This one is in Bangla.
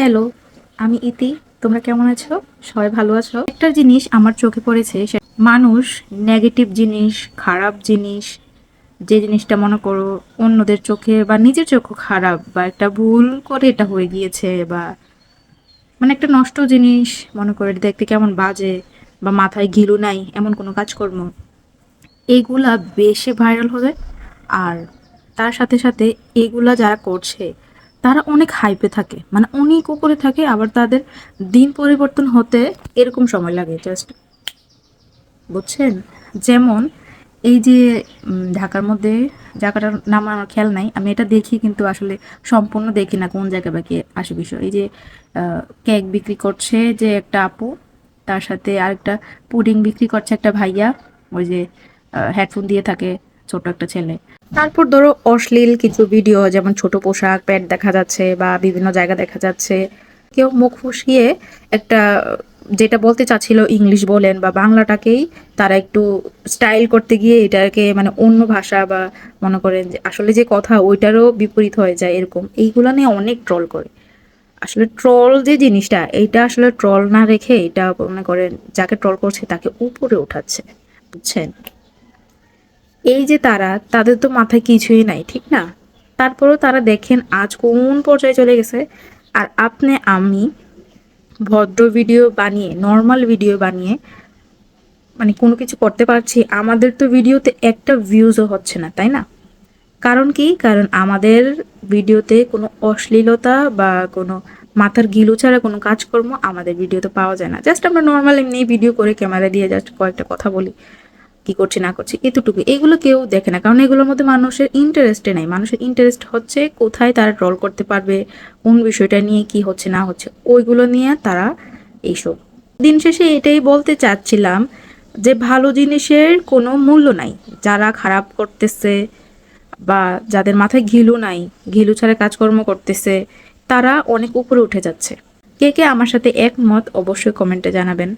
হ্যালো, আমি ইতি। তোমরা কেমন আছো? সবাই ভালো আছো? একটা জিনিস আমার চোখে পড়েছে, মানুষ নেগেটিভ জিনিস, খারাপ জিনিস, যে জিনিসটা মনে করো অন্যদের চোখে বা নিজের চোখে খারাপ বা একটা ভুল করে এটা হয়ে গিয়েছে, বা মানে একটা নষ্ট জিনিস মনে করে এটা দেখতে কেমন বাজে বা মাথায় ঘিলু নাই এমন কোনো কাজকর্ম, এইগুলা বেশি ভাইরাল হলে। আর তার সাথে সাথে এগুলা যারা করছে তারা অনেক হাইপে থাকে, মানে অনেক উপরে থাকে, আবার তাদের দিন পরিবর্তন হতে এরকম সময় লাগে জাস্ট, বুঝছেন? যেমন এই যে ঢাকার মধ্যে, জায়গাটার নাম আমার খেয়াল নাই, আমি এটা দেখি কিন্তু আসলে সম্পূর্ণ দেখি না কোন জায়গা বাকি আসে বিষয়। এই যে কেক বিক্রি করছে যে একটা আপু, তার সাথে আরেকটা পুডিং বিক্রি করছে একটা ভাইয়া, ওই যে হেডফোন দিয়ে থাকে, ছোট একটা ছেলে। তারপর ধরো অশ্লীল কিছু ভিডিও, যেমন ছোট পোশাক, প্যান্ট দেখা যাচ্ছে বা বিভিন্ন জায়গা দেখা যাচ্ছে, কেউ মুখ ফুসকিয়ে একটা যেটা বলতে চাচ্ছিল ইংলিশ বলেন বা বাংলাটাকেই তারা একটু স্টাইল করতে গিয়ে এটাকে মানে অন্য ভাষা বা মনে করেন যে আসলে যে কথা ওইটারও বিপরীত হয়ে যায়, এরকম এইগুলা নিয়ে অনেক ট্রল করে। আসলে ট্রল যে জিনিসটা, এইটা আসলে ট্রল না রেখে এটা মনে করেন যাকে ট্রল করছে তাকে উপরে উঠাচ্ছে, বুঝছেন? এই যে তারা, তাদের তো মাথায় কিছুই নাই, ঠিক না? তারপরেও তারা দেখেন আজ কোন পর্যায়ে চলে গেছে। আর আপনি আমি ভদ্র ভিডিও বানিয়ে, নর্মাল ভিডিও বানিয়ে মানে কোনো কিছু করতে পারছি, আমাদের তো ভিডিওতে একটা ভিউজও হচ্ছে না, তাই না? কারণ কি? কারণ আমাদের ভিডিওতে কোনো অশ্লীলতা বা কোনো মাথার ঘিলু ছাড়া কোনো কাজকর্ম আমাদের ভিডিওতে পাওয়া যায় না। জাস্ট আমরা নর্মাল এমনি ভিডিও করে ক্যামেরা দিয়ে জাস্ট কয়েকটা কথা বলি, কি করছি না করছি এতটুকু। এগুলো কেউ দেখে না, কারণ এগুলোর মধ্যে মানুষের ইন্টারেস্টে নাই। মানুষের ইন্টারেস্ট হচ্ছে কোথায় তারা ট্রল করতে পারবে, কোন বিষয়টা নিয়ে কি হচ্ছে না হচ্ছে, ওইগুলো নিয়ে তারা এইসব। দিন শেষে এটাই বলতে চাচ্ছিলাম যে ভালো জিনিসের কোনো মূল্য নাই। যারা খারাপ করতেছে বা যাদের মাথায় ঘিলু নাই, ঘিলু ছাড়া কাজকর্ম করতেছে, তারা অনেক উপরে উঠে যাচ্ছে। কে কে আমার সাথে একমত অবশ্যই কমেন্টে জানাবেন।